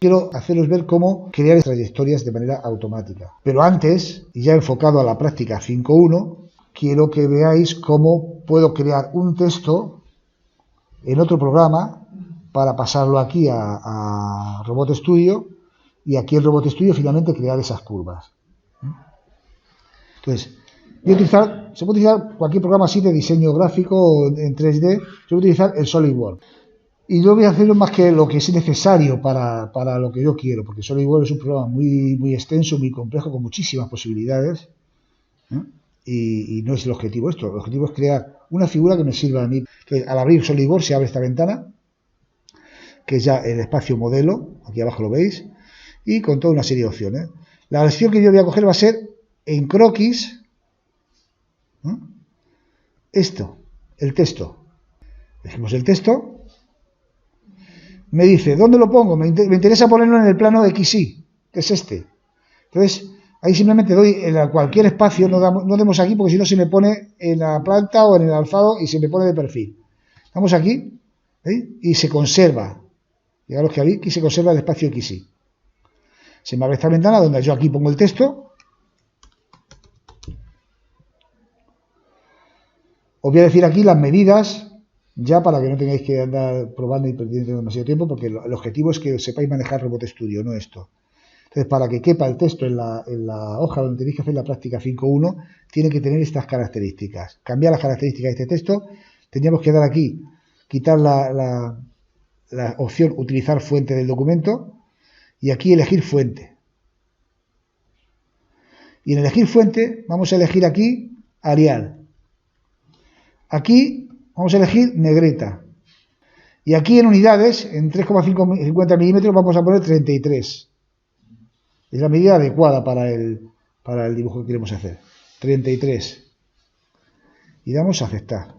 quiero haceros ver cómo crear trayectorias de manera automática. Pero antes, y ya enfocado a la práctica 5.1, quiero que veáis cómo puedo crear un texto en otro programa para pasarlo aquí a Robot Studio, y aquí en Robot Studio finalmente crear esas curvas. Entonces, se puede utilizar cualquier programa así de diseño gráfico en 3D, se puede utilizar el SolidWorks. Y yo voy a hacerlo más que lo que es necesario para lo que yo quiero, porque SolidWorks es un programa muy extenso, muy complejo, con muchísimas posibilidades, ¿eh? Y no es el objetivo esto. El objetivo es crear una figura que me sirva a mí. Entonces, al abrir SolidWorks se abre esta ventana, que es ya el espacio modelo, aquí abajo lo veis, y con toda una serie de opciones. La opción que yo voy a coger va a ser en croquis, ¿eh? Esto, el texto. Elegimos el texto. Me dice, ¿dónde lo pongo? Me interesa ponerlo en el plano XY, que es este. Entonces, ahí simplemente doy en cualquier espacio, no demos aquí porque si no se me pone en la planta o en el alzado y se me pone de perfil. Damos aquí, ¿eh? Y se conserva. Fijaros que aquí se conserva el espacio XY. Se me abre esta ventana donde yo aquí pongo el texto. Os voy a decir aquí las medidas, ya para que no tengáis que andar probando y perdiendo demasiado tiempo, porque el objetivo es que sepáis manejar Robot Studio, no esto. Entonces, para que quepa el texto en la hoja donde tenéis que hacer la práctica 5.1, tiene que tener estas características. Cambiar las características de este texto, tendríamos que dar aquí, quitar la opción utilizar fuente del documento, y aquí elegir fuente. Y en elegir fuente, vamos a elegir aquí Arial. Aquí vamos a elegir negreta. Y aquí en unidades, en 3,50 milímetros, vamos a poner 33. Es la medida adecuada para el dibujo que queremos hacer. 33. Y damos a aceptar.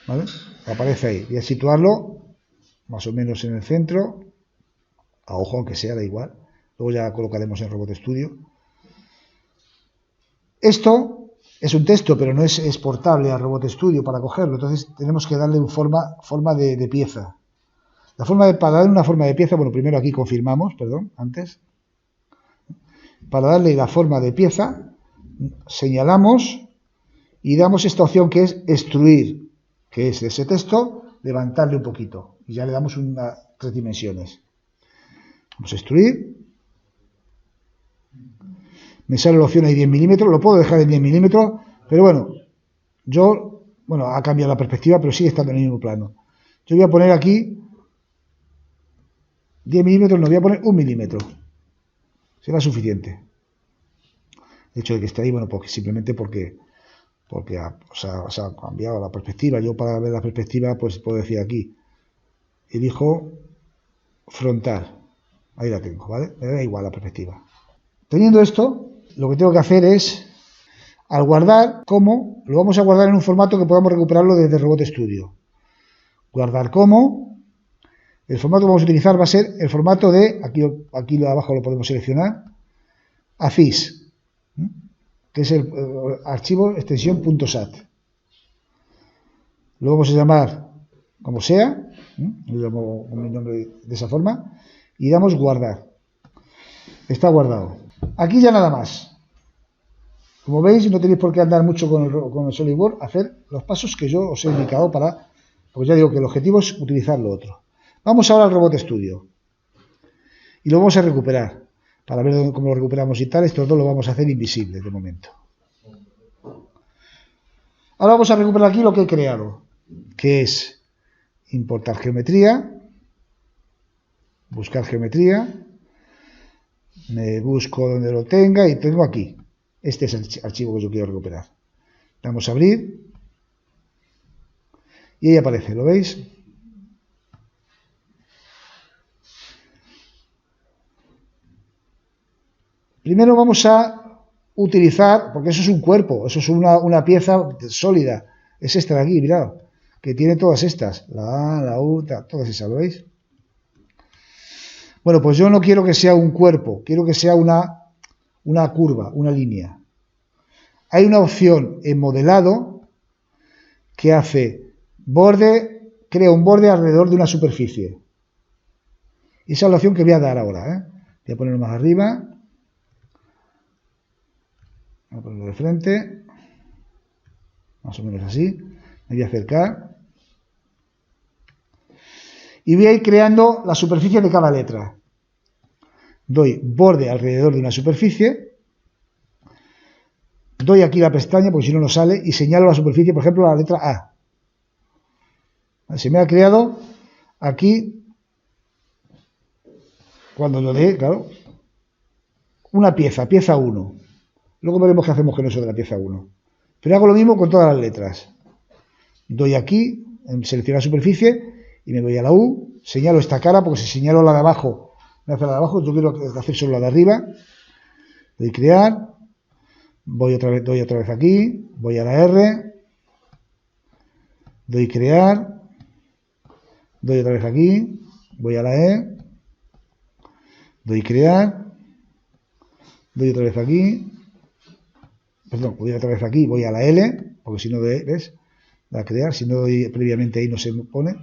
¿Vale? Aparece ahí. Voy a situarlo más o menos en el centro. A ojo, aunque sea, da igual. Luego ya colocaremos en Robot Studio. Esto es un texto, pero no es exportable a Robot Studio para cogerlo. Entonces tenemos que darle forma de pieza. Para darle una forma de pieza, bueno, primero aquí confirmamos, antes. Para darle la forma de pieza, señalamos y damos esta opción que es extruir, que es de ese texto, levantarle un poquito. Y ya le damos 3 dimensiones. Vamos a extruir. Me sale la opción ahí 10 milímetros, lo puedo dejar en 10 milímetros, pero bueno, ha cambiado la perspectiva, pero sigue estando en el mismo plano. Yo voy a poner aquí 10 milímetros, no voy a poner 1 milímetro. Será suficiente. El hecho de que esté ahí, bueno, pues simplemente porque se ha cambiado la perspectiva. Yo para ver la perspectiva, pues puedo decir aquí, elijo frontal. Ahí la tengo, ¿vale? Me da igual la perspectiva. Teniendo esto, lo que tengo que hacer es, al guardar como, lo vamos a guardar en un formato que podamos recuperarlo desde Robot Studio. Guardar como, el formato que vamos a utilizar va a ser el formato de, aquí abajo lo podemos seleccionar, AFIS, que es el archivo extensión .sat. Lo vamos a llamar como sea, lo llamo con mi nombre de esa forma, y damos guardar. Está guardado. Aquí ya nada más. Como veis, no tenéis por qué andar mucho con el SolidWorks, hacer los pasos que yo os he indicado porque ya digo que el objetivo es utilizar lo otro. Vamos ahora al Robot Studio. Y lo vamos a recuperar. Para ver cómo lo recuperamos y tal, estos dos lo vamos a hacer invisibles de momento. Ahora vamos a recuperar aquí lo que he creado, que es importar geometría, buscar geometría, me busco donde lo tenga y tengo aquí. Este es el archivo que yo quiero recuperar. Damos a abrir y ahí aparece, ¿lo veis? Primero vamos a utilizar, porque eso es un cuerpo, eso es una pieza sólida, es esta de aquí, mirad, que tiene todas estas, la A, la U, todas esas, ¿lo veis? Bueno, pues yo no quiero que sea un cuerpo, quiero que sea una curva, una línea. Hay una opción en modelado que hace crea un borde alrededor de una superficie. Y esa es la opción que voy a dar ahora, ¿eh? Voy a ponerlo más arriba. Voy a ponerlo de frente. Más o menos así. Me voy a acercar. Y voy a ir creando la superficie de cada letra. Doy borde alrededor de una superficie. Doy aquí la pestaña, porque si no, no sale. Y señalo la superficie, por ejemplo, la letra A. Se me ha creado aquí, cuando lo dé, claro, una pieza, pieza 1. Luego veremos qué hacemos con eso de la pieza 1. Pero hago lo mismo con todas las letras. Doy aquí, selecciono la superficie y me voy a la U, señalo esta cara, porque si señalo la de abajo, me hace la de abajo, yo quiero hacer solo la de arriba. Doy crear, doy otra vez aquí, voy a la R, doy crear, doy otra vez aquí, voy a la E, doy crear, doy otra vez aquí, perdón, voy otra vez aquí, voy a la L, porque si no, ¿ves? A crear, si no doy previamente ahí no se me pone.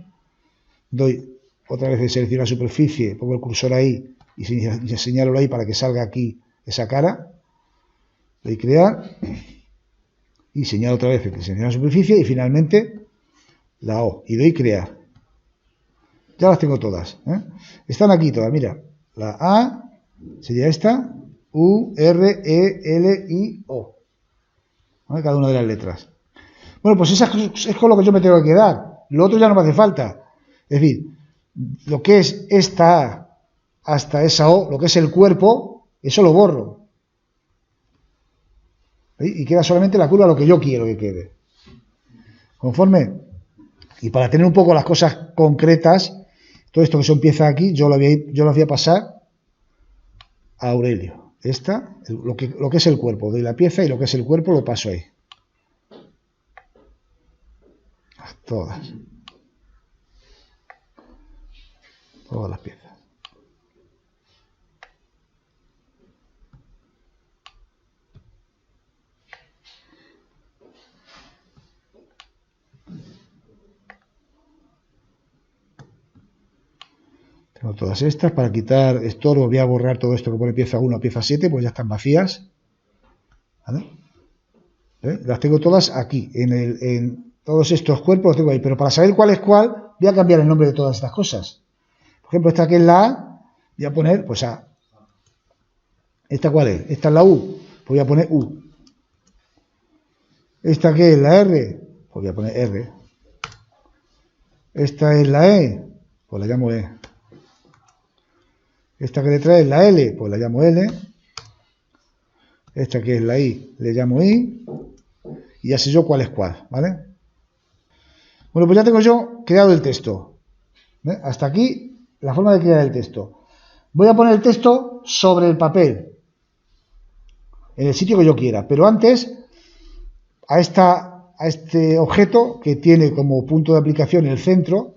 Doy otra vez de seleccionar la superficie, pongo el cursor ahí y señalo ahí para que salga aquí esa cara. Doy crear y señalo otra vez el señalar la superficie y finalmente la O y doy crear. Ya las tengo todas, ¿eh? Están aquí todas, mira. La A sería esta, U, R, E, L, I, O. ¿Vale? Cada una de las letras. Bueno, pues esa es con lo que yo me tengo que quedar. Lo otro ya no me hace falta. Es decir, lo que es esta A hasta esa O, lo que es el cuerpo, eso lo borro. ¿Sí? Y queda solamente la curva lo que yo quiero que quede. ¿Conforme? Y para tener un poco las cosas concretas, todo esto que se empieza aquí, yo lo voy a pasar a Aurelio. Lo que es el cuerpo, doy la pieza y lo que es el cuerpo lo paso ahí. Todas las piezas. Tengo todas estas. Para quitar estorbo voy a borrar todo esto que pone pieza 1 a pieza 7, pues ya están vacías. ¿Vale? Las tengo todas aquí, en todos estos cuerpos los tengo ahí, pero para saber cuál es cuál, voy a cambiar el nombre de todas estas cosas. Por ejemplo, esta que es la A, voy a poner, pues A. ¿Esta cuál es? Esta es la U, pues voy a poner U. ¿Esta que es la R? Pues voy a poner R. ¿Esta es la E? Pues la llamo E. ¿Esta que letra es la L? Pues la llamo L. Esta que es la I, le llamo I. Y ya sé yo cuál es cuál, ¿vale? Bueno, pues ya tengo yo creado el texto. Hasta aquí la forma de crear el texto. Voy a poner el texto sobre el papel, en el sitio que yo quiera. Pero antes, a este objeto que tiene como punto de aplicación el centro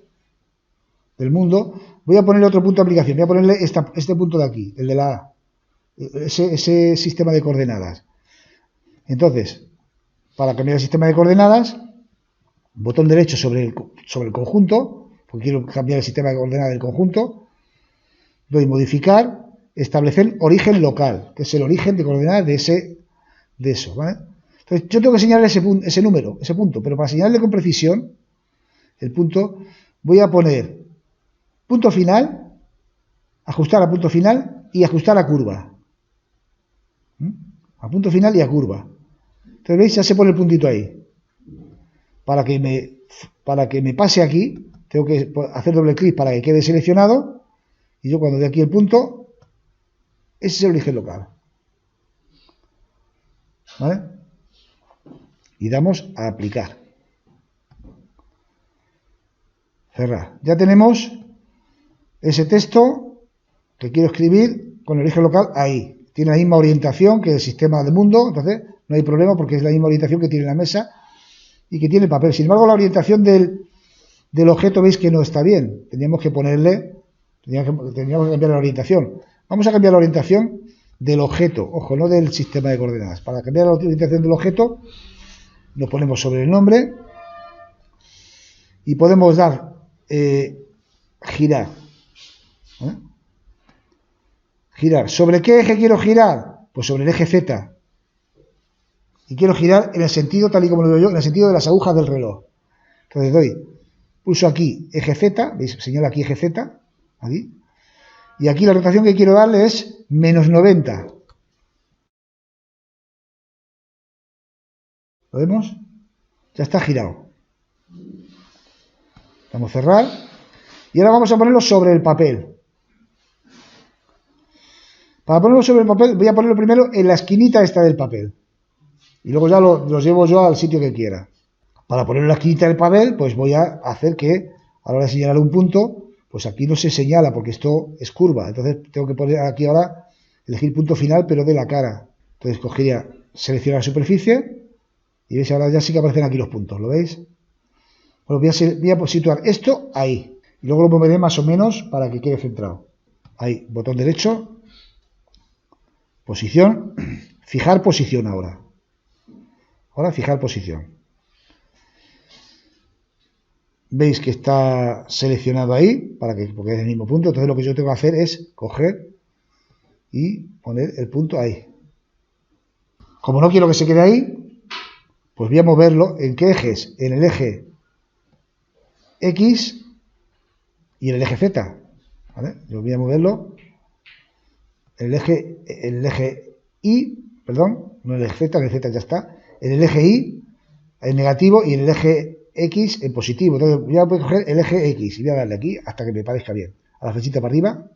del mundo, voy a ponerle otro punto de aplicación. Voy a ponerle este punto de aquí, el de la A. Ese sistema de coordenadas. Entonces, para cambiar el sistema de coordenadas, botón derecho sobre el conjunto, porque quiero cambiar el sistema de coordenadas del conjunto, doy modificar, establecer origen local, que es el origen de coordenadas de eso, ¿vale? Entonces, yo tengo que señalar ese número, ese punto, pero para señalarle con precisión el punto, voy a poner punto final, ajustar a punto final y ajustar a curva. A punto final y a curva. Entonces, ¿veis? Ya se pone el puntito ahí. Para que me pase aquí, tengo que hacer doble clic para que quede seleccionado. Y yo cuando dé aquí el punto, ese es el origen local. ¿Vale? Y damos a aplicar. Cerrar. Ya tenemos ese texto que quiero escribir con el origen local ahí. Tiene la misma orientación que el sistema de mundo, entonces no hay problema porque es la misma orientación que tiene la mesa y que tiene el papel. Sin embargo, la orientación del objeto veis que no está bien. Teníamos que cambiar la orientación. Vamos a cambiar la orientación del objeto, ojo, no del sistema de coordenadas. Para cambiar la orientación del objeto, nos ponemos sobre el nombre y podemos dar girar. Girar. ¿Sobre qué eje quiero girar? Pues sobre el eje Z. Y quiero girar en el sentido, tal y como lo veo yo, en el sentido de las agujas del reloj. Entonces pulso aquí eje Z, ¿veis? Señalo aquí eje Z, aquí. Y aquí la rotación que quiero darle es menos 90. ¿Lo vemos? Ya está girado. Vamos a cerrar. Y ahora vamos a ponerlo sobre el papel. Para ponerlo sobre el papel, voy a ponerlo primero en la esquinita esta del papel. Y luego ya los llevo yo al sitio que quiera. Para ponerlo en la esquinita del papel, pues voy a hacer que, a la hora de señalar un punto, pues aquí no se señala porque esto es curva. Entonces tengo que poner aquí ahora, elegir punto final, pero de la cara. Entonces cogería, seleccionar la superficie y veis ahora ya sí que aparecen aquí los puntos. ¿Lo veis? Bueno, voy a situar esto ahí. Y luego lo moveré más o menos para que quede centrado. Ahí, botón derecho. Posición. Fijar posición ahora. Ahora fijar posición. Veis que está seleccionado ahí, porque es el mismo punto. Entonces lo que yo tengo que hacer es coger y poner el punto ahí. Como no quiero que se quede ahí, pues voy a moverlo. ¿En qué ejes? En el eje X y en el eje Z. ¿Vale? Yo voy a moverlo en el eje Y, perdón, no en el eje Z, en el Z ya está. En el eje Y, en negativo, y en el eje X en positivo. Entonces voy a coger el eje X y voy a darle aquí hasta que me parezca bien. A la flechita para arriba.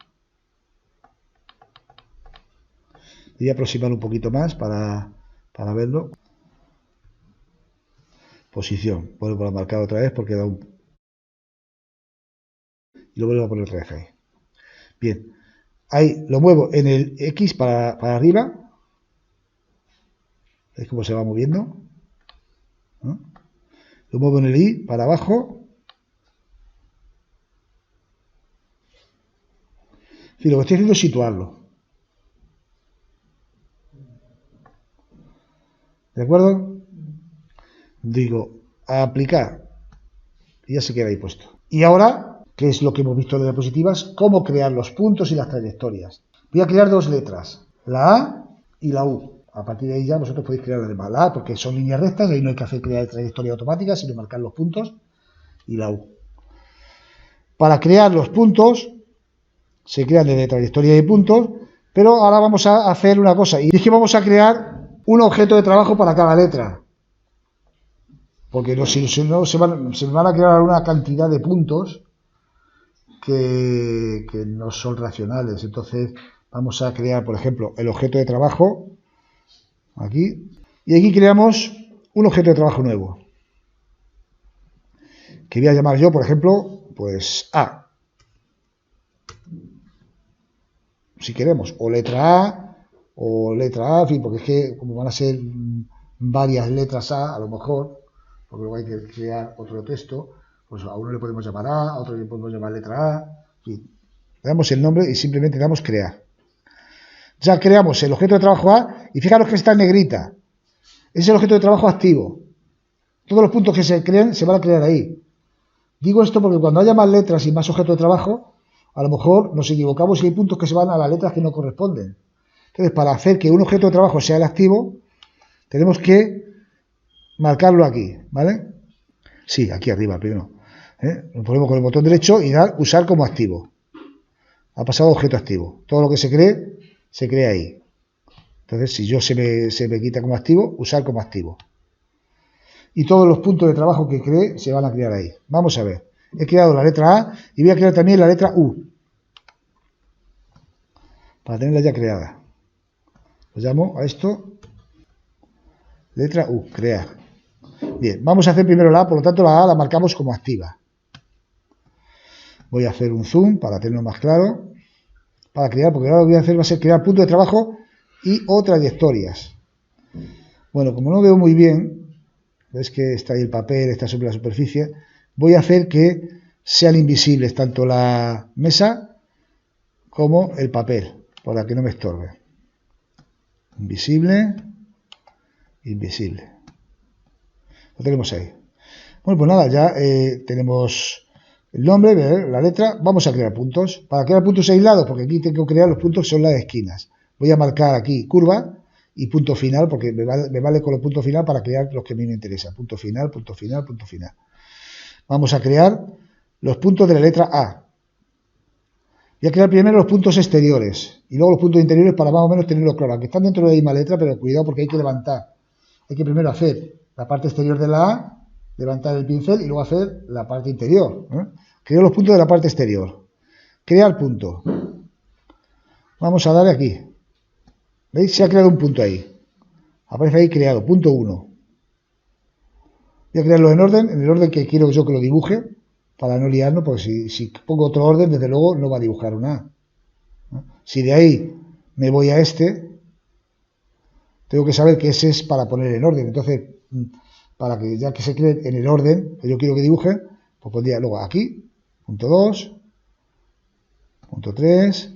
Voy a aproximar un poquito más para verlo. Posición. Vuelvo a marcar otra vez porque da un... Y lo vuelvo a poner otra vez ahí. Bien. Ahí lo muevo en el X para arriba. ¿Veis cómo se va moviendo? ¿No? Lo muevo en el Y para abajo. Y lo que estoy haciendo es situarlo. ¿De acuerdo? Digo, a aplicar. Y ya se queda ahí puesto. Y ahora, ¿qué es lo que hemos visto en las diapositivas? Cómo crear los puntos y las trayectorias. Voy a crear dos letras, la A y la U. A partir de ahí ya vosotros podéis crear además la A, porque son líneas rectas, ahí no hay que hacer crear trayectoria automática, sino marcar los puntos, y la U. Para crear los puntos, se crean desde trayectoria y puntos, pero ahora vamos a hacer una cosa, y es que vamos a crear un objeto de trabajo para cada letra. Porque si no se van a crear una cantidad de puntos que no son racionales. Entonces vamos a crear, por ejemplo, el objeto de trabajo aquí, y aquí creamos un objeto de trabajo nuevo que voy a llamar yo, por ejemplo, pues A, si queremos, o letra A, en fin, porque es que como van a ser varias letras A lo mejor, porque luego hay que crear otro texto, pues a uno le podemos llamar A, a otro le podemos llamar letra A, en fin, le damos el nombre y simplemente damos crear. Ya creamos el objeto de trabajo A y fijaros que está en negrita. Es el objeto de trabajo activo. Todos los puntos que se creen se van a crear ahí. Digo esto porque cuando haya más letras y más objetos de trabajo, a lo mejor nos equivocamos y hay puntos que se van a las letras que no corresponden. Entonces, para hacer que un objeto de trabajo sea el activo, tenemos que marcarlo aquí, ¿vale? Sí, aquí arriba primero. Lo ponemos con el botón derecho y dar usar como activo. Ha pasado a objeto activo. Todo lo que se crea ahí. Entonces, si yo se me quita como activo, usar como activo. Y todos los puntos de trabajo que cree se van a crear ahí. Vamos a ver. He creado la letra A y voy a crear también la letra U. Para tenerla ya creada. Lo llamo a esto letra U, crear. Bien, vamos a hacer primero la A, por lo tanto la A la marcamos como activa. Voy a hacer un zoom para tenerlo más claro. Para crear, porque ahora lo que voy a hacer va a ser crear puntos de trabajo y o trayectorias. Bueno, como no veo muy bien, ves que está ahí el papel, está sobre la superficie, voy a hacer que sean invisibles tanto la mesa como el papel, para que no me estorbe. Invisible, invisible. Lo tenemos ahí. Bueno, pues nada, ya tenemos el nombre, la letra, vamos a crear puntos. Para crear puntos aislados, porque aquí tengo que crear los puntos que son las esquinas. Voy a marcar aquí curva y punto final, porque me vale con los puntos final para crear los que a mí me interesan. Punto final, punto final, punto final. Vamos a crear los puntos de la letra A. Voy a crear primero los puntos exteriores y luego los puntos interiores para más o menos tenerlos claros. Que están dentro de la misma letra, pero cuidado porque hay que levantar. Hay que primero hacer la parte exterior de la A, levantar el pincel y luego hacer la parte interior. Creo los puntos de la parte exterior. Crea el punto. Vamos a darle aquí. ¿Veis? Se ha creado un punto ahí. Aparece ahí creado. Punto 1. Voy a crearlo en el orden que quiero yo que lo dibuje, para no liarnos, porque si pongo otro orden, desde luego no va a dibujar una A. Si de ahí me voy a este, tengo que saber que ese es para poner en orden. Entonces, para que ya que se cree en el orden que yo quiero que dibuje, pues pondría luego aquí, punto 2, punto 3,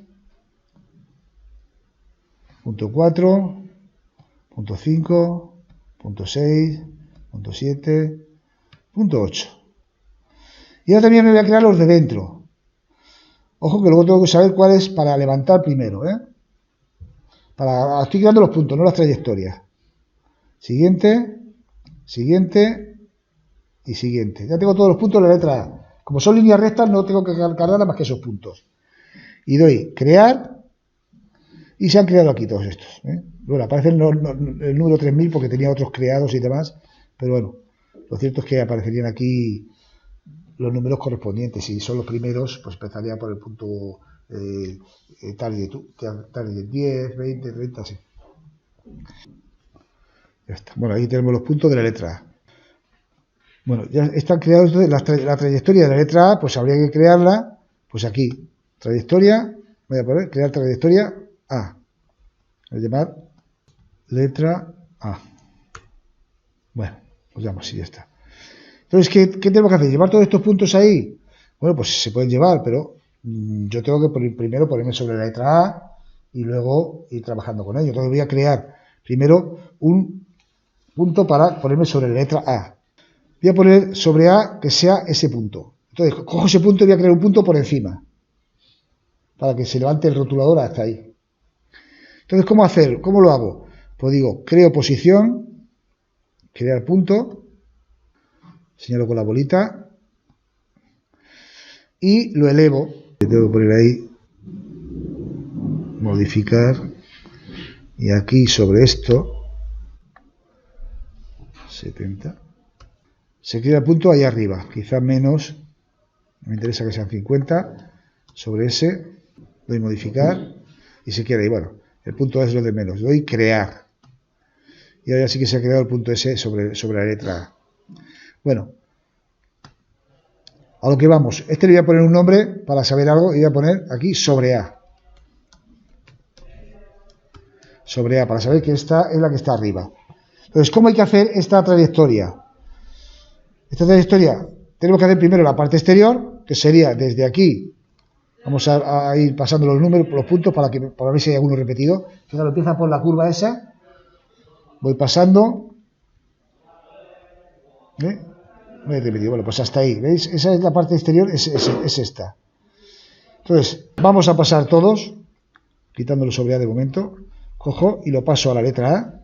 punto 4, punto 5, punto 6, punto 7, punto 8. Y ahora también me voy a crear los de dentro. Ojo que luego tengo que saber cuál es para levantar primero, estoy creando los puntos, no las trayectorias. Siguiente, siguiente y siguiente. Ya tengo todos los puntos de la letra A. Como son líneas rectas, no tengo que cargar nada más que esos puntos. Y doy crear y se han creado aquí todos estos. Bueno, aparece el número 3000 porque tenía otros creados y demás, pero bueno, lo cierto es que aparecerían aquí los números correspondientes. Si son los primeros, pues empezaría por el punto target 10, 20, 30, así. Ya está. Bueno, ahí tenemos los puntos de la letra A. Bueno, ya están creados la trayectoria de la letra A, pues habría que crearla, pues aquí, trayectoria, voy a poner, crear trayectoria A. Voy a llamar letra A. Bueno, pues llamo así, ya está. Entonces, ¿qué tenemos que hacer? ¿Llevar todos estos puntos ahí? Bueno, pues se pueden llevar, pero yo tengo que primero ponerme sobre la letra A y luego ir trabajando con ello. Entonces voy a crear primero un punto para ponerme sobre la letra A. Voy a poner sobre A que sea ese punto. Entonces, cojo ese punto y voy a crear un punto por encima para que se levante el rotulador hasta ahí. Entonces, ¿cómo hacer? ¿Cómo lo hago? Pues digo, creo posición, crear punto, señalo con la bolita y lo elevo. Tengo que poner ahí, modificar, y aquí sobre esto, 70, se crea el punto ahí arriba, quizás menos, me interesa que sean 50, sobre ese, doy modificar y se queda ahí. Bueno, el punto es lo de menos, doy crear y ahora sí que se ha creado el punto S sobre la letra A. Bueno, a lo que vamos, le voy a poner un nombre para saber algo y voy a poner aquí sobre A. Sobre A, para saber que esta es la que está arriba. Entonces, ¿cómo hay que hacer esta trayectoria? Esta trayectoria tenemos que hacer primero la parte exterior, que sería desde aquí. Vamos a ir pasando los números, los puntos, para ver si hay alguno repetido. Fijaros, empieza por la curva esa. Voy pasando. No he repetido. Bueno, pues hasta ahí. ¿Veis? Esa es la parte exterior, es esta. Entonces, vamos a pasar todos, quitándolo sobre A de momento. Cojo y lo paso a la letra A.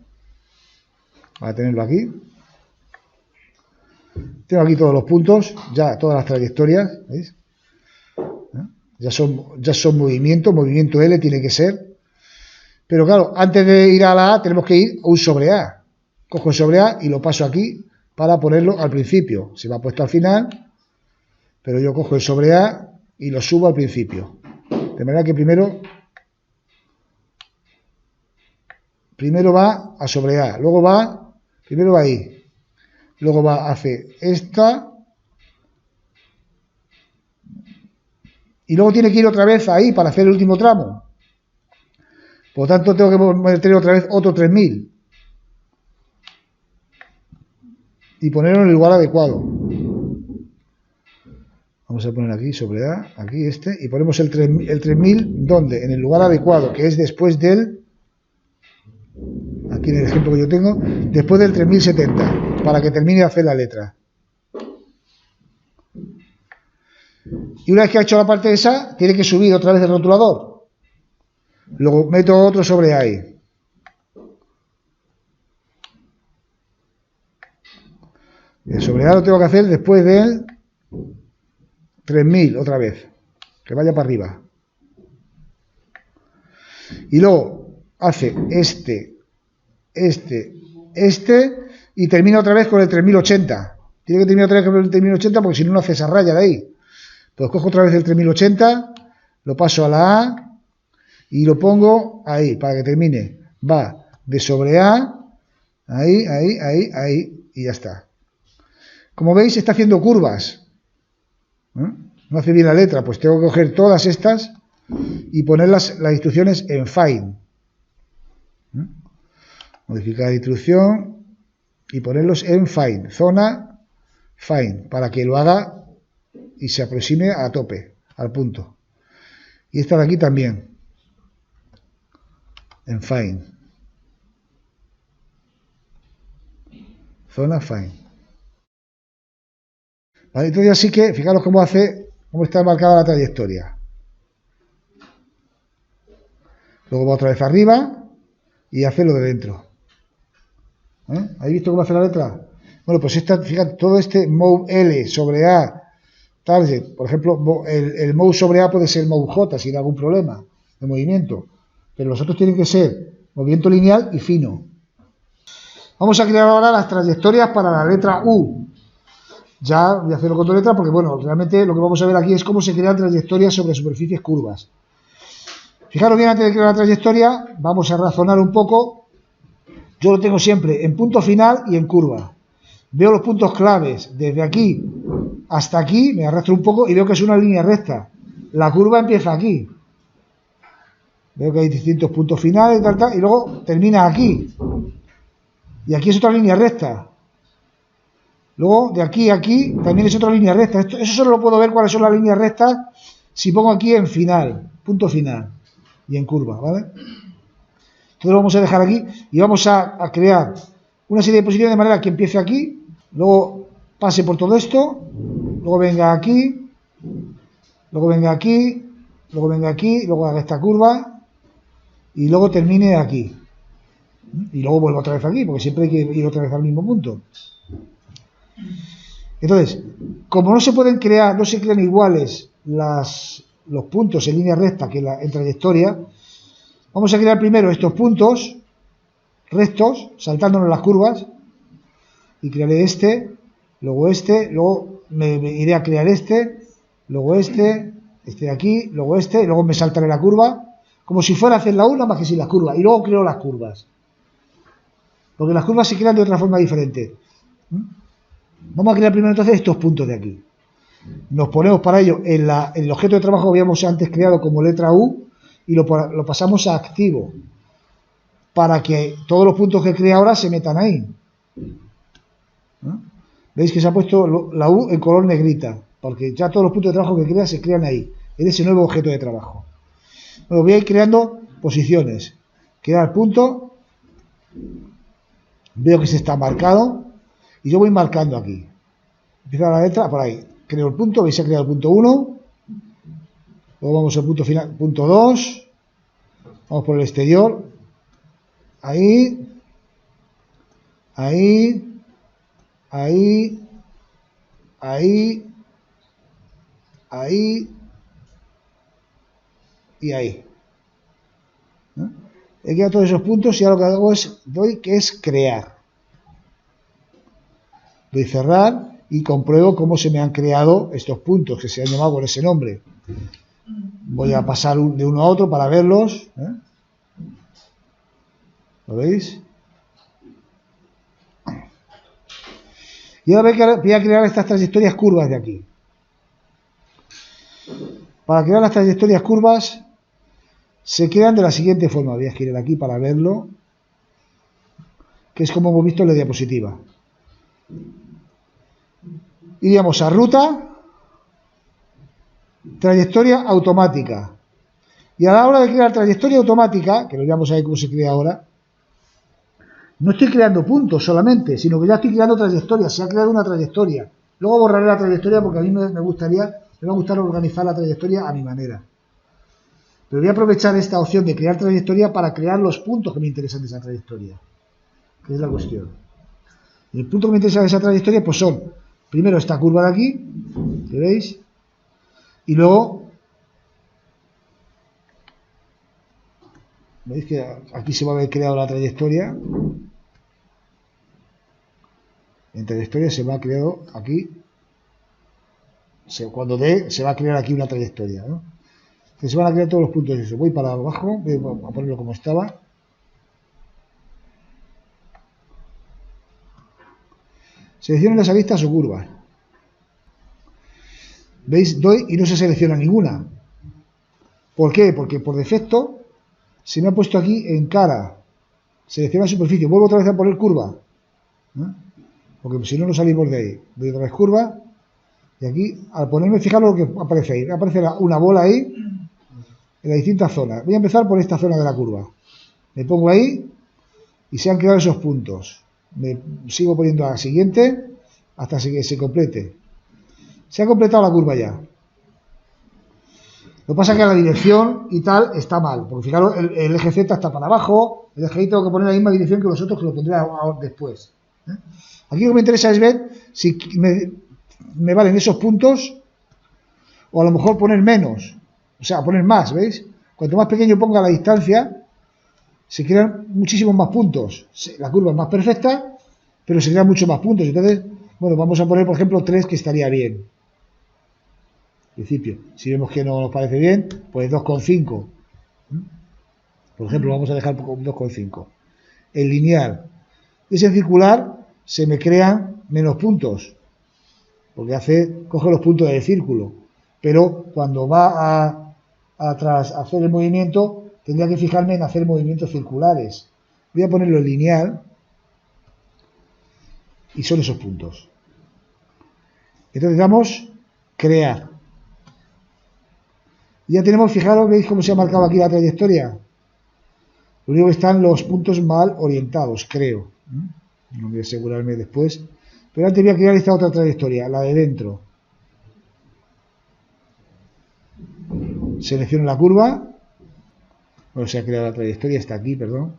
Para tenerlo aquí. Tengo aquí todos los puntos, ya todas las trayectorias, ¿veis? Ya son movimiento L tiene que ser. Pero claro, antes de ir a la A tenemos que ir a un sobre A. Cojo el sobre A y lo paso aquí para ponerlo al principio. Se va puesto al final, pero yo cojo el sobre A y lo subo al principio. De manera que primero va a sobre A, primero va ahí. Luego hace esta. Y luego tiene que ir otra vez ahí para hacer el último tramo. Por lo tanto, tengo que meter otra vez otro 3000. Y ponerlo en el lugar adecuado. Vamos a poner aquí sobre A, aquí este. Y ponemos el 3000, ¿dónde? En el lugar adecuado, que es después del... Aquí en el ejemplo que yo tengo, después del 3070. Para que termine de hacer la letra. Y una vez que ha hecho la parte esa, tiene que subir otra vez el rotulador. Luego meto otro sobre ahí. El sobre A lo tengo que hacer después del 3000 otra vez. Que vaya para arriba. Y luego hace este y termina otra vez con el 3080. Tiene que terminar otra vez con el 3080 porque si no, no hace esa raya de ahí. Pues cojo otra vez el 3080, lo paso a la A y lo pongo ahí para que termine. Va de sobre A, ahí y ya está. Como veis, está haciendo curvas. No hace bien la letra, pues tengo que coger todas estas y poner las instrucciones en Fine. Modificar instrucción y ponerlos en Fine. Zona Fine, para que lo haga y se aproxime a tope, al punto. Y esta de aquí también. En Fine. Zona Fine. Vale, entonces así que, fijaros cómo está marcada la trayectoria. Luego va otra vez arriba y hace lo de dentro. ¿Habéis visto cómo hace la letra? Bueno, pues esta, fíjate, todo este Move L sobre A, target, por ejemplo, el Move sobre A puede ser Move J sin algún problema de movimiento, pero los otros tienen que ser movimiento lineal y fino. Vamos a crear ahora las trayectorias para la letra U. Ya voy a hacerlo con dos letras porque, bueno, realmente lo que vamos a ver aquí es cómo se crean trayectorias sobre superficies curvas. Fijaros bien, antes de crear la trayectoria, vamos a razonar un poco. Yo lo tengo siempre en punto final y en curva. Veo los puntos claves desde aquí hasta aquí, me arrastro un poco y veo que es una línea recta. La curva empieza aquí. Veo que hay distintos puntos finales y luego termina aquí. Y aquí es otra línea recta. Luego de aquí a aquí también es otra línea recta. Eso solo lo puedo ver cuáles son las líneas rectas si pongo aquí en final, punto final y en curva, ¿vale? Entonces lo vamos a dejar aquí y vamos a crear una serie de posiciones de manera que empiece aquí, luego pase por todo esto, luego venga aquí, luego venga aquí, luego venga aquí, luego haga esta curva y luego termine aquí. Y luego vuelvo otra vez aquí, porque siempre hay que ir otra vez al mismo punto. Entonces, como no se pueden crear, no se crean iguales los puntos en línea recta que en trayectoria, vamos a crear primero estos puntos rectos, saltándonos las curvas, y crearé luego me iré a crear luego este de aquí, luego y luego me saltaré la curva, como si fuera a hacer la una más que sin las curvas, y luego creo las curvas, porque las curvas se crean de otra forma diferente. Vamos a crear primero entonces estos puntos de aquí. Nos ponemos para ello en el objeto de trabajo que habíamos antes creado como letra U y lo pasamos a activo para que todos los puntos que crea ahora se metan ahí. ¿Veis que se ha puesto la U en color negrita? Porque ya todos los puntos de trabajo que crea se crean ahí, en ese nuevo objeto de trabajo. Bueno, voy a ir creando posiciones. Crear punto. Veo que se está marcado. Y yo voy marcando aquí. Empiezo la letra por ahí. Creo el punto. Veis que he creado el punto 1. Luego vamos al punto final. Punto 2. Vamos por el exterior. Ahí. Ahí. Ahí. Ahí. Ahí. Y ahí. He creado todos esos puntos y ahora lo que hago es crear. Doy cerrar y compruebo cómo se me han creado estos puntos que se han llamado con ese nombre. Voy a pasar de uno a otro para verlos. ¿Lo veis? Y ahora voy a crear estas trayectorias curvas de aquí. Para crear las trayectorias curvas se crean de la siguiente forma. Voy a girar aquí para verlo, que es como hemos visto en la diapositiva. Iríamos a ruta, trayectoria automática. Y a la hora de crear trayectoria automática, que lo veamos ahí cómo se crea ahora, no estoy creando puntos solamente, sino que ya estoy creando trayectorias. Se ha creado una trayectoria. Luego borraré la trayectoria porque a mí me gustaría Me va a gustar organizar la trayectoria a mi manera. Pero voy a aprovechar esta opción de crear trayectoria para crear los puntos que me interesan de esa trayectoria. Que es la cuestión. Y el punto que me interesa de esa trayectoria pues son, primero esta curva de aquí, ¿que veis? Y luego, ¿veis que aquí se va a haber creado la trayectoria? En trayectoria se va a crear aquí, cuando dé, se va a crear aquí una trayectoria, ¿no? Entonces se van a crear todos los puntos de eso. Voy para abajo, voy a ponerlo como estaba. Selecciono las aristas o curvas. ¿Veis? Doy y no se selecciona ninguna. ¿Por qué? Porque por defecto se me ha puesto aquí en cara. Selecciona superficie. Vuelvo otra vez a poner curva. Porque si no, no salimos de ahí. Doy otra vez curva. Y aquí, al ponerme, fijaros lo que aparece ahí. Aparece una bola ahí en las distintas zonas. Voy a empezar por esta zona de la curva. Me pongo ahí y se han creado esos puntos. Me sigo poniendo a la siguiente hasta que se complete. Se ha completado la curva ya. Lo que pasa es que la dirección y tal está mal. Porque fijaros, el eje Z está para abajo. El eje Y tengo que poner la misma dirección que los otros, que lo pondré después. Aquí lo que me interesa es ver si me valen esos puntos o a lo mejor poner menos. O sea, poner más, ¿veis? Cuanto más pequeño ponga la distancia, se crean muchísimos más puntos. La curva es más perfecta, pero se crean muchos más puntos. Entonces, bueno, vamos a poner, por ejemplo, 3, que estaría bien. En principio, si vemos que no nos parece bien, pues 2,5. Por ejemplo, vamos a dejar 2,5. El lineal. Ese circular se me crean menos puntos, porque coge los puntos del círculo. Pero cuando va a hacer el movimiento, tendría que fijarme en hacer movimientos circulares. Voy a ponerlo en lineal y son esos puntos. Entonces damos crear. Ya tenemos, fijaros, ¿veis cómo se ha marcado aquí la trayectoria? Lo único que están los puntos mal orientados, creo. No voy a asegurarme después. Pero antes voy a crear esta otra trayectoria, la de dentro. Selecciono la curva. Bueno, se ha creado la trayectoria, está aquí, perdón.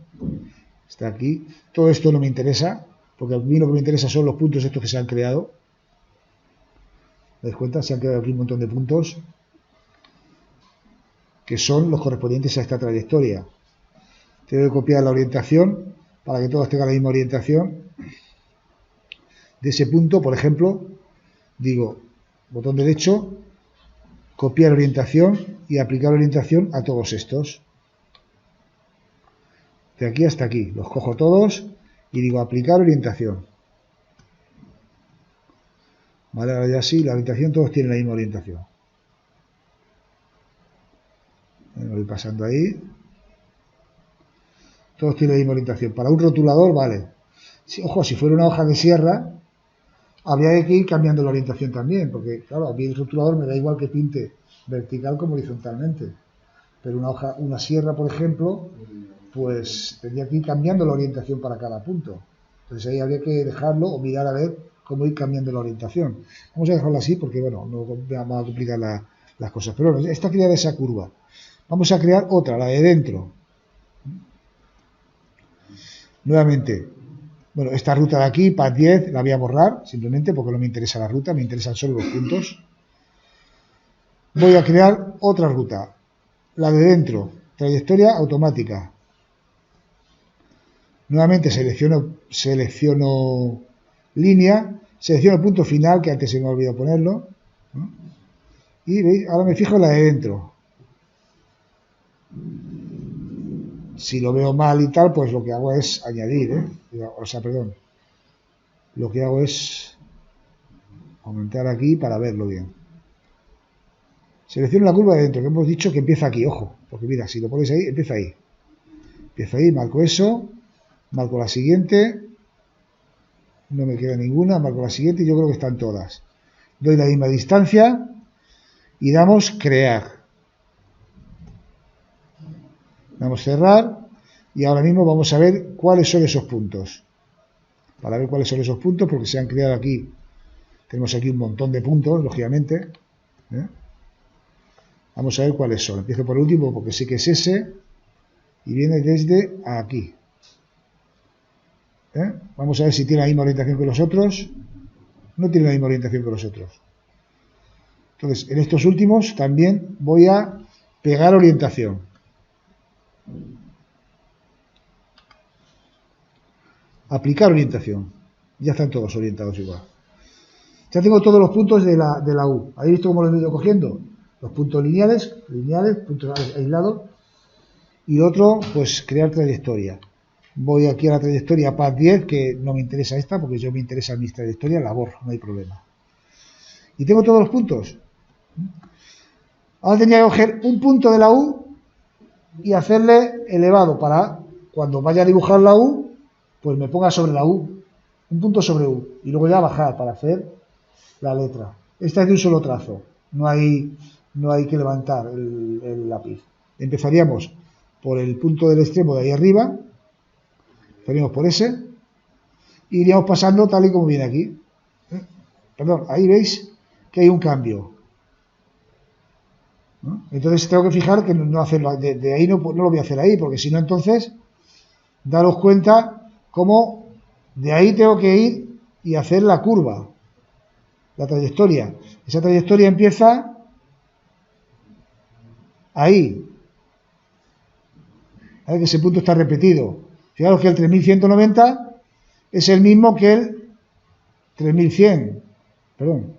Está aquí. Todo esto no me interesa, porque a mí lo que me interesa son los puntos estos que se han creado. ¿Te das cuenta? Se han creado aquí un montón de puntos que son los correspondientes a esta trayectoria. Tengo que copiar la orientación para que todos tengan la misma orientación. De ese punto, por ejemplo, digo, botón derecho, copiar orientación y aplicar orientación a todos estos. De aquí hasta aquí, los cojo todos y digo aplicar orientación. Vale, ahora ya sí, la orientación, todos tienen la misma orientación. Me voy pasando ahí. Todos tienen la misma orientación. Para un rotulador, vale. Ojo, si fuera una hoja de sierra, habría que ir cambiando la orientación también, porque claro, a mí el rotulador me da igual que pinte vertical como horizontalmente. Pero una sierra, por ejemplo, pues tendría que ir cambiando la orientación para cada punto. Entonces ahí habría que dejarlo o mirar a ver cómo ir cambiando la orientación. Vamos a dejarlo así porque, bueno, no vamos a complicar las cosas. Pero bueno, esta creada esa curva. Vamos a crear otra, la de dentro. Nuevamente, bueno, esta ruta de aquí, PAD 10, la voy a borrar, simplemente porque no me interesa la ruta, me interesan solo los puntos. Voy a crear otra ruta, la de dentro, trayectoria automática. Nuevamente selecciono línea, selecciono el punto final, que antes se me ha olvidado ponerlo, ¿no? Y ¿veis? Ahora me fijo en la de dentro. Si lo veo mal y tal, pues lo que hago es añadir, lo que hago es aumentar aquí para verlo bien. Selecciono la curva de dentro, que hemos dicho que empieza aquí, ojo, porque mira, si lo ponéis ahí, empieza ahí. Empiezo ahí, marco eso, marco la siguiente, no me queda ninguna, marco la siguiente y yo creo que están todas. Doy la misma distancia y damos crear. Damos cerrar y ahora mismo vamos a ver cuáles son esos puntos. Para ver cuáles son esos puntos, porque se han creado aquí, tenemos aquí un montón de puntos, lógicamente. ¿eh? Vamos a ver cuáles son. Empiezo por el último porque sé que es ese y viene desde aquí. Vamos a ver si tiene la misma orientación que los otros. No tiene la misma orientación que los otros. Entonces, en estos últimos también voy a pegar orientación. Aplicar orientación. Ya están todos orientados igual. Ya tengo todos los puntos de la U. ¿Habéis visto cómo los he ido cogiendo? Los puntos lineales, puntos aislados. Y otro, pues crear trayectoria. Voy aquí a la trayectoria PAD 10, que no me interesa esta, porque yo me interesa mis trayectorias, la borro, no hay problema. Y tengo todos los puntos. Ahora tendría que coger un punto de la U y hacerle elevado para cuando vaya a dibujar la U, pues me ponga sobre la U. Un punto sobre U. Y luego ya bajar para hacer la letra. Esta es de un solo trazo. No hay que levantar el lápiz. Empezaríamos por el punto del extremo de ahí arriba. Empezaríamos por ese. Y iríamos pasando tal y como viene aquí. Perdón, ahí veis que hay un cambio. ¿No? Entonces tengo que fijar que no hacerlo de ahí, no lo voy a hacer ahí, porque si no, entonces daros cuenta cómo de ahí tengo que ir y hacer la curva, la trayectoria. Esa trayectoria empieza ahí. A ver que ese punto está repetido. Fijaros que el 3190 es el mismo que el 3100. Perdón.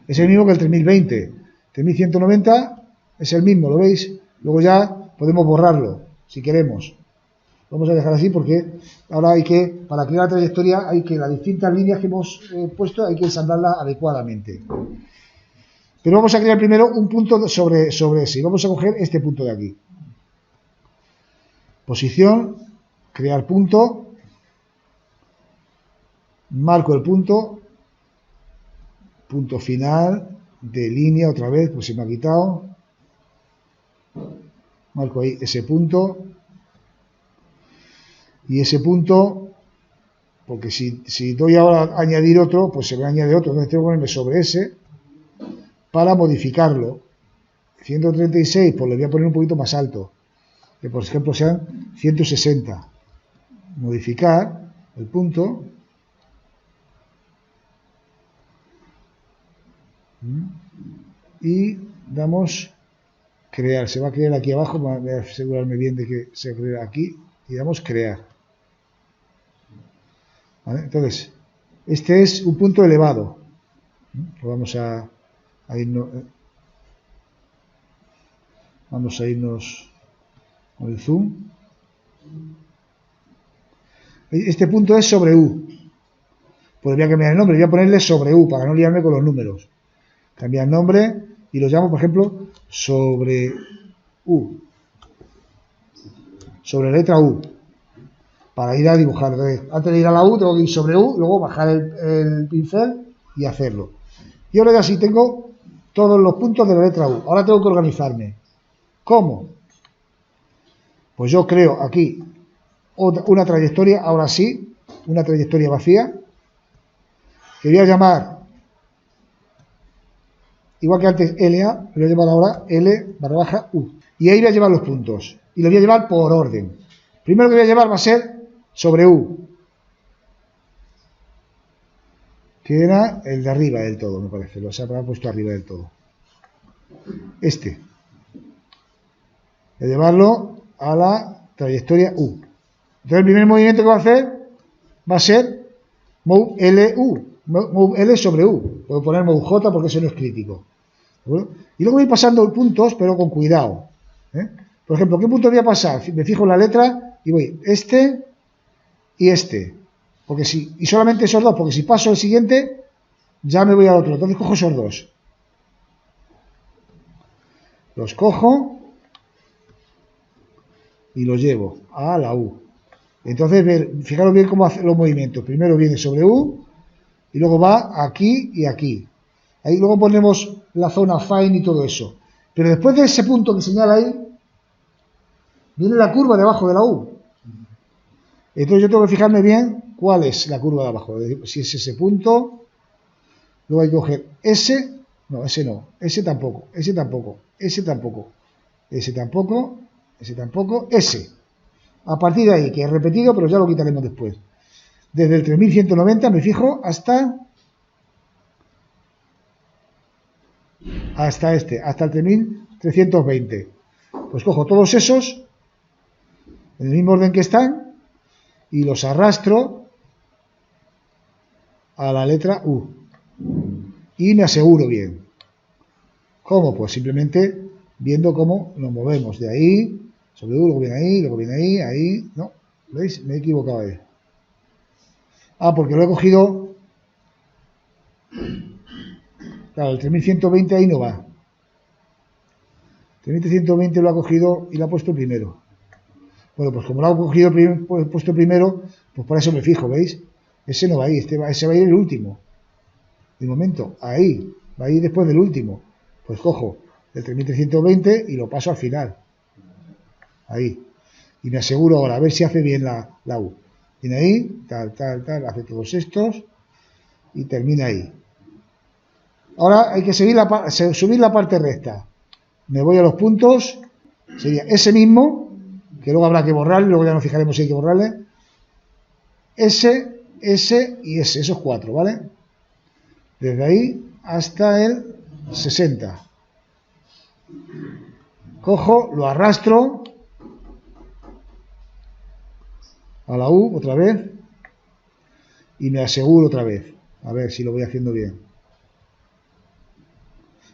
Es el mismo que el 3020. 3190 es el mismo, ¿lo veis? Luego ya podemos borrarlo, si queremos. Vamos a dejar así porque ahora hay que, para crear la trayectoria, hay que las distintas líneas que hemos puesto, hay que ensamblarlas adecuadamente. Pero vamos a crear primero un punto sobre ese. Y vamos a coger este punto de aquí. Posición, crear punto, marco el punto, punto final de línea otra vez, pues se me ha quitado. Marco ahí ese punto. Y ese punto, porque si doy ahora a añadir otro, pues se me añade otro. Entonces tengo que ponerme sobre ese para modificarlo. 136, pues le voy a poner un poquito más alto. Que por ejemplo sean 160. Modificar el punto. Y damos crear. Se va a crear aquí abajo. Voy a asegurarme bien de que se crea aquí. Y damos crear. ¿Vale? Entonces, este es un punto elevado. Vamos a irnos con el zoom. Este punto es sobre U. Podría cambiar el nombre, voy a ponerle sobre U para no liarme con los números. Cambiar el nombre y lo llamo, por ejemplo, sobre U. Sobre la letra U. Para ir a dibujar. Entonces, antes de ir a la U, tengo que ir sobre U, luego bajar el pincel y hacerlo. Y ahora ya sí tengo todos los puntos de la letra U. Ahora tengo que organizarme. ¿Cómo? Pues yo creo aquí una trayectoria, ahora sí, una trayectoria vacía, que voy a llamar, igual que antes LA, lo voy a llamar ahora L/U. Y ahí voy a llevar los puntos. Y lo voy a llevar por orden. Primero que voy a llevar va a ser sobre U, que era el de arriba del todo, me parece. Lo he puesto arriba del todo. Este. Voy a llevarlo a la trayectoria U. Entonces el primer movimiento que va a hacer va a ser Move LU. Move L sobre U. Puedo poner Move J porque eso no es crítico. Y luego voy pasando puntos, pero con cuidado. Por ejemplo, ¿qué punto voy a pasar? Me fijo en la letra y voy este y este. Porque si, y solamente esos dos, porque si paso el siguiente, ya me voy al otro. Entonces cojo esos dos. Los cojo y los llevo a la U. Entonces, fijaros bien cómo hace los movimientos. Primero viene sobre U y luego va aquí y aquí. Ahí luego ponemos la zona fine y todo eso. Pero después de ese punto que señala ahí, viene la curva debajo de la U. Entonces yo tengo que fijarme bien cuál es la curva de abajo. Si es ese punto, luego hay que coger ese No, ese no. Ese tampoco. Ese tampoco. Ese tampoco. Ese tampoco. Ese tampoco. Ese. A partir de ahí, que es repetido, pero ya lo quitaremos después. Desde el 3190 me fijo hasta este, hasta el 3320. Pues cojo todos esos, en el mismo orden que están, y los arrastro a la letra U. Y me aseguro bien. ¿Cómo? Pues simplemente viendo cómo nos movemos. De ahí, sobre U, luego viene ahí, ahí. No, ¿veis? Me he equivocado ahí. Ah, porque lo he cogido. Claro, el 3120 ahí no va. 3120 lo ha cogido y lo ha puesto primero. Bueno, pues como lo ha cogido puesto primero, pues por eso me fijo, ¿veis? Ese no va ahí, ese va a ir el último. De momento, ahí, va a ir después del último. Pues cojo el 3320 y lo paso al final. Ahí. Y me aseguro ahora, a ver si hace bien la U. Viene ahí, tal, hace todos estos y termina ahí. Ahora hay que subir la parte recta. Me voy a los puntos, sería ese mismo, que luego habrá que borrarle, luego ya nos fijaremos si hay que borrarle. Ese y ese, esos cuatro, ¿vale? Desde ahí hasta el 60. Cojo, lo arrastro a la U otra vez y me aseguro otra vez. A ver si lo voy haciendo bien.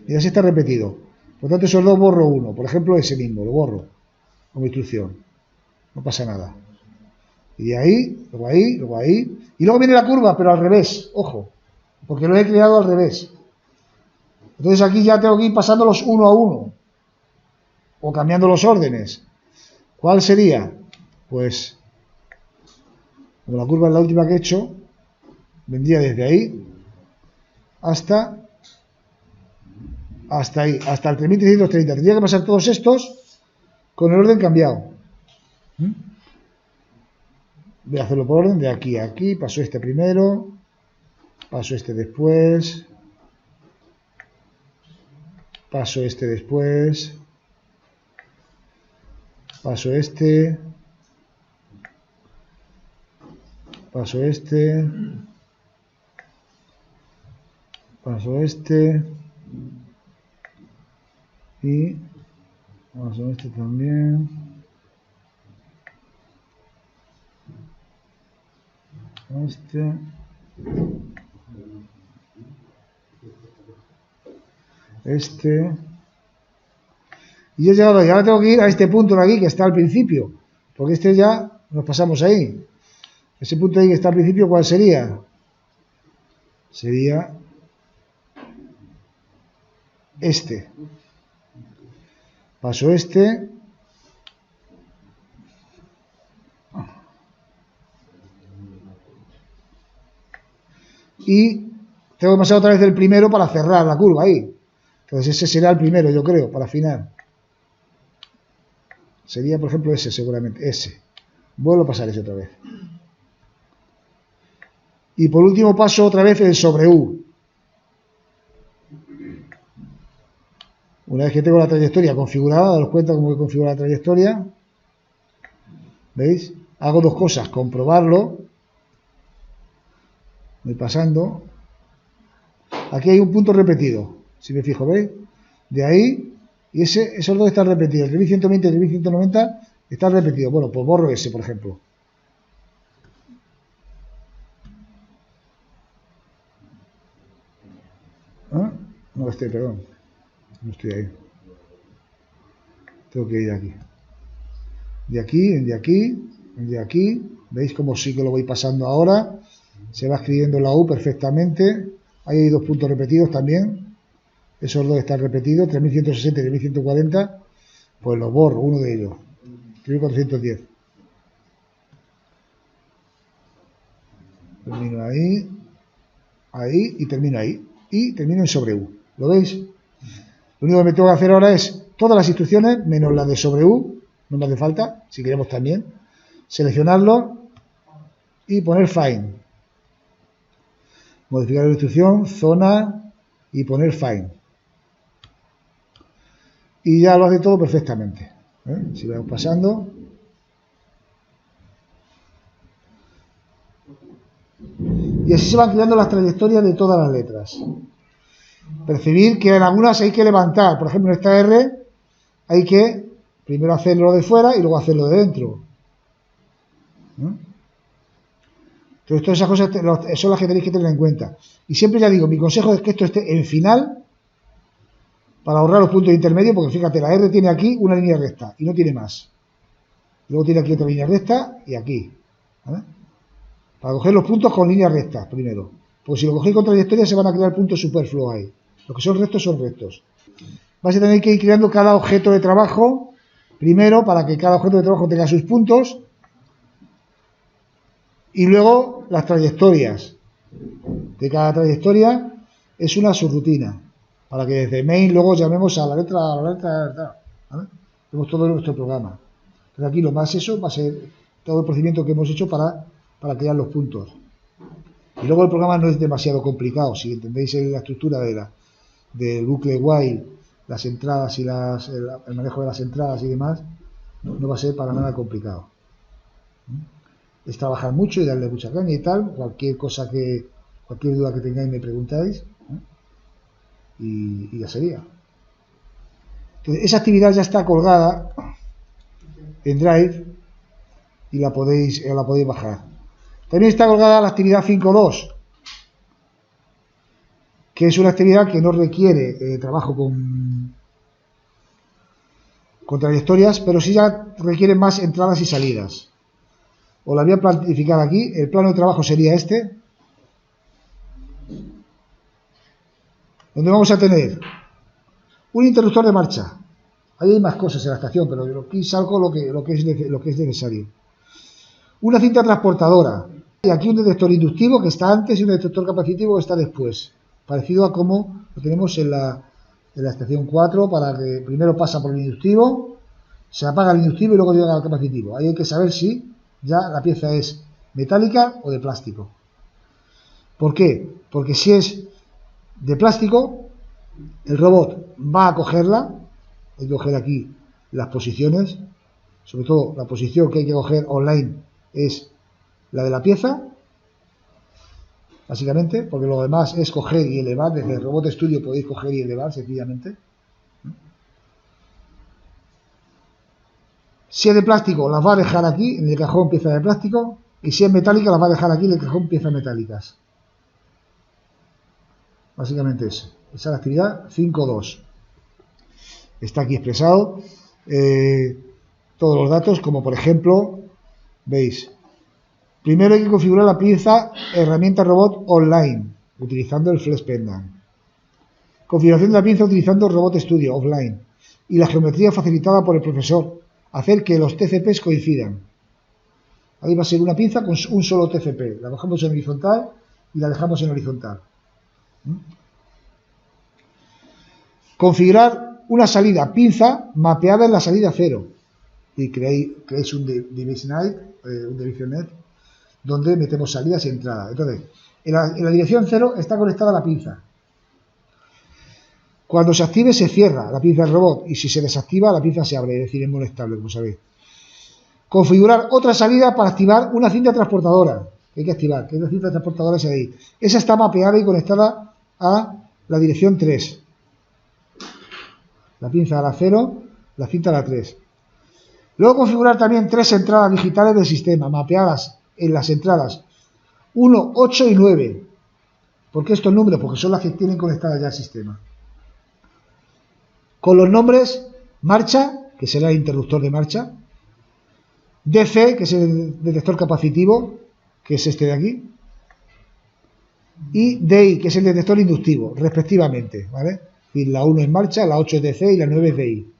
Y así está repetido. Por tanto, esos dos borro uno. Por ejemplo, ese mismo, lo borro como instrucción. No pasa nada. Y de ahí, luego ahí, luego ahí. Y luego viene la curva, pero al revés. Ojo, porque lo he creado al revés. Entonces aquí ya tengo que ir pasándolos uno a uno. O cambiando los órdenes. ¿Cuál sería? Pues, como la curva es la última que he hecho, vendría desde ahí hasta ahí, hasta el 3330. Tendría que pasar todos estos con el orden cambiado. Voy a hacerlo por orden de aquí a aquí. Paso este primero, paso este después, paso este después, paso este, paso este, paso este y paso este también. Este y he llegado y ahora tengo que ir a este punto de aquí que está al principio, porque este ya nos pasamos ahí. Ese punto ahí que está al principio, ¿cuál sería? Sería este. Paso este. Y tengo que pasar otra vez el primero para cerrar la curva ahí. Entonces ese será el primero, yo creo, para final. Sería, por ejemplo, ese seguramente, ese. Vuelvo a pasar ese otra vez. Y por último paso otra vez el sobre U. Una vez que tengo la trayectoria configurada, daros cuenta cómo he configurado la trayectoria. ¿Veis? Hago dos cosas, comprobarlo. Voy pasando. Aquí hay un punto repetido, si me fijo, ¿veis? De ahí, y esos dos están repetidos. El 3120 y el 3190 están repetidos. Bueno, pues borro ese, por ejemplo. ¿Ah? No, perdón. No estoy ahí. Tengo que ir aquí. De aquí, de aquí, de aquí. ¿Veis cómo sí que lo voy pasando ahora? Se va escribiendo la U perfectamente. Ahí hay dos puntos repetidos también. Esos dos están repetidos, 3160 y 3140. Pues los borro, uno de ellos. 3410. Termino ahí. Ahí y termino ahí. Y termino en sobre U. ¿Lo veis? Lo único que me tengo que hacer ahora es todas las instrucciones, menos la de sobre U. No me hace falta, si queremos también. Seleccionarlo y poner Find. Modificar la instrucción, zona y poner Find. y ya lo hace todo perfectamente. Si vamos pasando, y así se van creando las trayectorias de todas las letras. Percibir que en algunas hay que levantar, por ejemplo en esta R hay que primero hacerlo de fuera y luego hacerlo de dentro. Entonces todas esas cosas son las que tenéis que tener en cuenta. Y siempre ya digo, mi consejo es que esto esté en final para ahorrar los puntos intermedios, porque fíjate, la R tiene aquí una línea recta y no tiene más. Luego tiene aquí otra línea recta y aquí. ¿Vale? Para coger los puntos con líneas rectas primero. Porque si lo cogéis con trayectoria se van a crear puntos superfluos ahí. Los que son rectos son rectos. Vais a tener que ir creando cada objeto de trabajo primero para que cada objeto de trabajo tenga sus puntos. Y luego las trayectorias. De cada trayectoria es una subrutina. Para que desde main luego llamemos a la letra, ¿vale? Tenemos todo nuestro programa. Pero aquí lo más eso va a ser todo el procedimiento que hemos hecho para crear los puntos. Y luego el programa no es demasiado complicado. Si entendéis la estructura del bucle while, las entradas y el manejo de las entradas y demás, no va a ser para nada complicado. Es trabajar mucho y darle mucha caña y tal. Cualquier duda que tengáis me preguntáis. Y ya sería. Entonces, esa actividad ya está colgada en Drive y la podéis bajar. También está colgada la actividad 5.2, que es una actividad que no requiere trabajo con trayectorias, pero sí ya requiere más entradas y salidas. Os la voy a planificar aquí. El plano de trabajo sería este, donde vamos a tener un interruptor de marcha. Ahí hay más cosas en la estación, pero aquí salgo lo que es necesario. Una cinta transportadora. Y aquí un detector inductivo que está antes y un detector capacitivo que está después. Parecido a como lo tenemos en la estación 4, para que primero pasa por el inductivo, se apaga el inductivo y luego llega al capacitivo. Ahí hay que saber si ya la pieza es metálica o de plástico. ¿Por qué? Porque si es de plástico, el robot va a cogerla. Hay que coger aquí las posiciones, sobre todo la posición que hay que coger online es la de la pieza, básicamente, porque lo demás es coger y elevar. Desde el Robot Studio podéis coger y elevar sencillamente. Si es de plástico, las va a dejar aquí en el cajón piezas de plástico, y si es metálica, las va a dejar aquí en el cajón piezas metálicas. Básicamente eso. Esa es la actividad 5.2. Está aquí expresado todos los datos, como por ejemplo, veis, primero hay que configurar la pieza herramienta robot online, utilizando el Flex Pendant. Configuración de la pieza utilizando Robot Studio offline. Y la geometría facilitada por el profesor. Hacer que los TCPs coincidan. Ahí va a ser una pinza con un solo TCP. La cogemos en horizontal y la dejamos en horizontal. Configurar una salida pinza mapeada en la salida 0. Y creéis un DivisionNet donde metemos salidas y entradas. Entonces, en la dirección 0 está conectada la pinza. Cuando se active se cierra la pinza del robot y si se desactiva la pinza se abre, es decir, es molestable, como sabéis. Configurar otra salida para activar una cinta transportadora. Que hay que activar, que es la cinta transportadora esa de ahí. Esa está mapeada y conectada a la dirección 3. La pinza a la 0, la cinta a la 3. Luego configurar también 3 entradas digitales del sistema, mapeadas en las entradas 1, 8 y 9. ¿Por qué estos números? Porque son las que tienen conectadas ya al sistema. Con los nombres marcha, que será el interruptor de marcha, DC, que es el detector capacitivo, que es este de aquí, y DI, que es el detector inductivo, respectivamente, ¿vale? Y la 1 es marcha, la 8 es DC y la 9 es DI.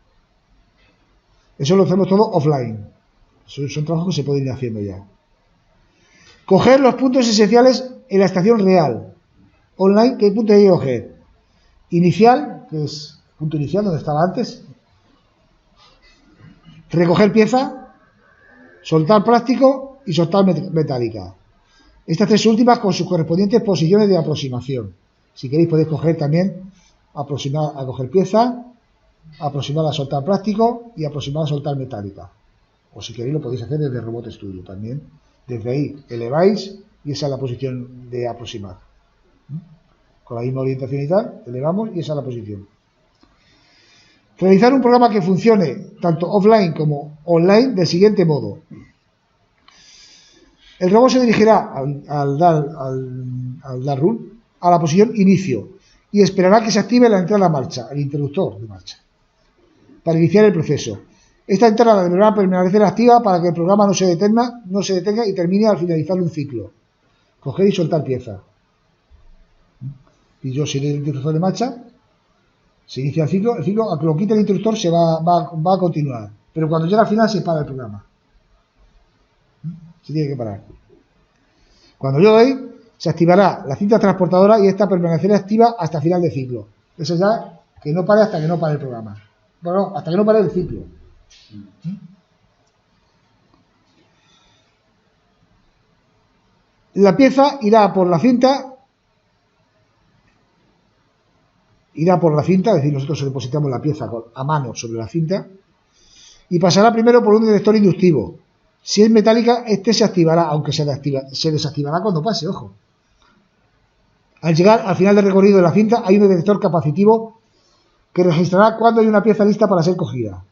Eso lo hacemos todo offline. Son trabajos que se pueden ir haciendo ya. Coger los puntos esenciales en la estación real. Online, ¿qué punto hay que coger? Inicial, que es punto inicial donde estaba antes. Recoger pieza, soltar plástico y soltar metálica. Estas tres últimas con sus correspondientes posiciones de aproximación. Si queréis podéis coger también, aproximar a coger pieza aproximar a soltar plástico y aproximar a soltar metálica. O si queréis lo podéis hacer desde Robot Studio también. Desde ahí eleváis y esa es la posición de aproximar. Con la misma orientación y tal, elevamos y esa es la posición. Realizar un programa que funcione tanto offline como online del siguiente modo. El robot se dirigirá al dar run a la posición inicio y esperará que se active la entrada a marcha, el interruptor de marcha, para iniciar el proceso. Esta entrada deberá permanecer activa para que el programa no se detenga y termine al finalizar un ciclo. Coger y soltar pieza. Y yo si el interruptor de marcha, se inicia el ciclo, aunque lo quite el interruptor va a continuar. Pero cuando llega al final se para el programa. Se tiene que parar. Cuando yo doy, se activará la cinta transportadora y esta permanecerá activa hasta final de ciclo. Eso ya, que no pare hasta que no pare el programa. Bueno, hasta que no pare el ciclo. La pieza irá por la cinta, es decir, nosotros depositamos la pieza a mano sobre la cinta y pasará primero por un detector inductivo. Si es metálica, este se activará, aunque se desactivará cuando pase, ojo. Al llegar al final del recorrido de la cinta hay un detector capacitivo que registrará cuando hay una pieza lista para ser cogida.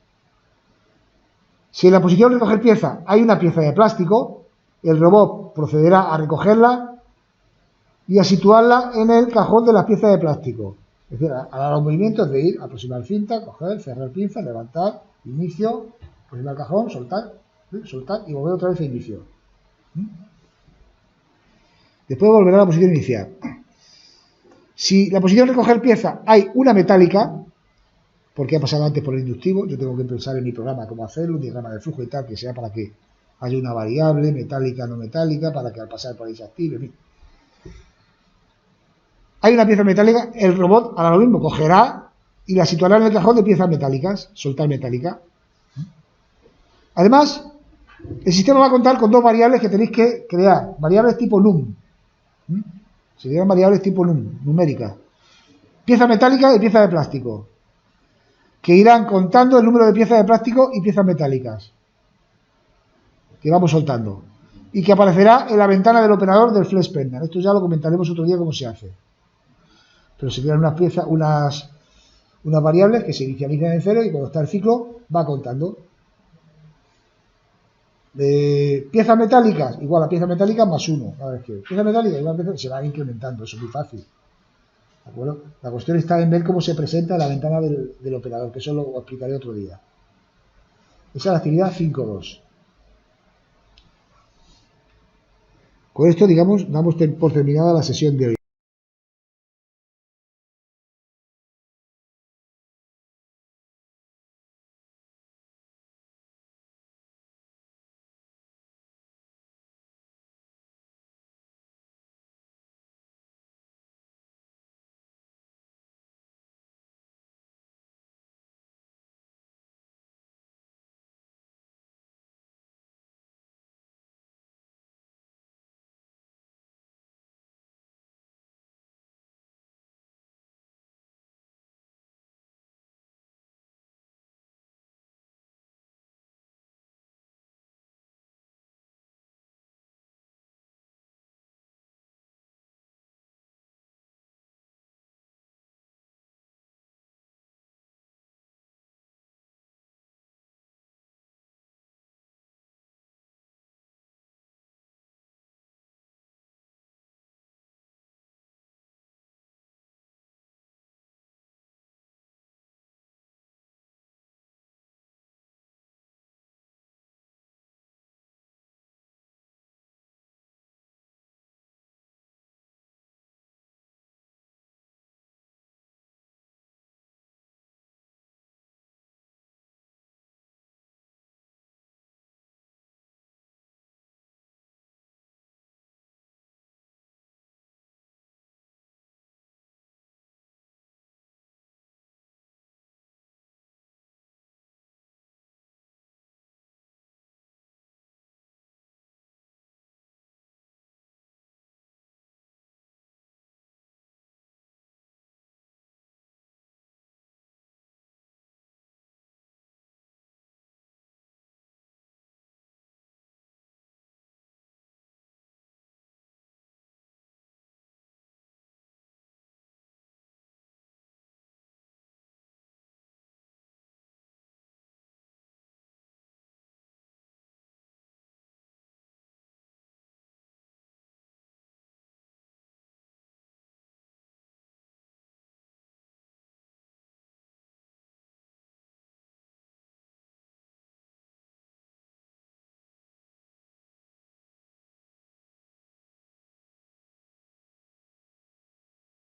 Si en la posición de recoger pieza hay una pieza de plástico, el robot procederá a recogerla y a situarla en el cajón de las piezas de plástico. Es decir, hará los movimientos de ir, aproximar cinta, coger, cerrar pinza, levantar, inicio, aproximar el cajón, soltar y volver otra vez a inicio. Después volverá a la posición inicial. Si la posición de recoger pieza hay una metálica, porque ha pasado antes por el inductivo, yo tengo que pensar en mi programa cómo hacerlo, un diagrama de flujo y tal, que sea para que haya una variable, metálica, no metálica, para que al pasar por ahí se active, en fin. Hay una pieza metálica, el robot hará lo mismo, cogerá y la situará en el cajón de piezas metálicas, soltar metálica. Además, el sistema va a contar con dos variables que tenéis que crear, variables tipo num. Se llaman variables tipo num, numéricas. Pieza metálica y pieza de plástico, que irán contando el número de piezas de plástico y piezas metálicas que vamos soltando y que aparecerá en la ventana del operador del Flex Pendant. Esto ya lo comentaremos otro día cómo se hace. Pero se crean unas piezas, unas variables que se inicializan en cero y cuando está el ciclo va contando. Piezas metálicas igual a piezas metálicas más 1. Piezas metálicas igual a piezas, se van incrementando, eso es muy fácil. ¿De acuerdo? La cuestión está en ver cómo se presenta la ventana del operador, que eso lo explicaré otro día. Esa es la actividad 5.2. Con esto, digamos, damos por terminada la sesión de hoy.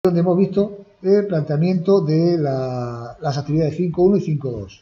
donde hemos visto el planteamiento de las actividades 5.1 y 5.2.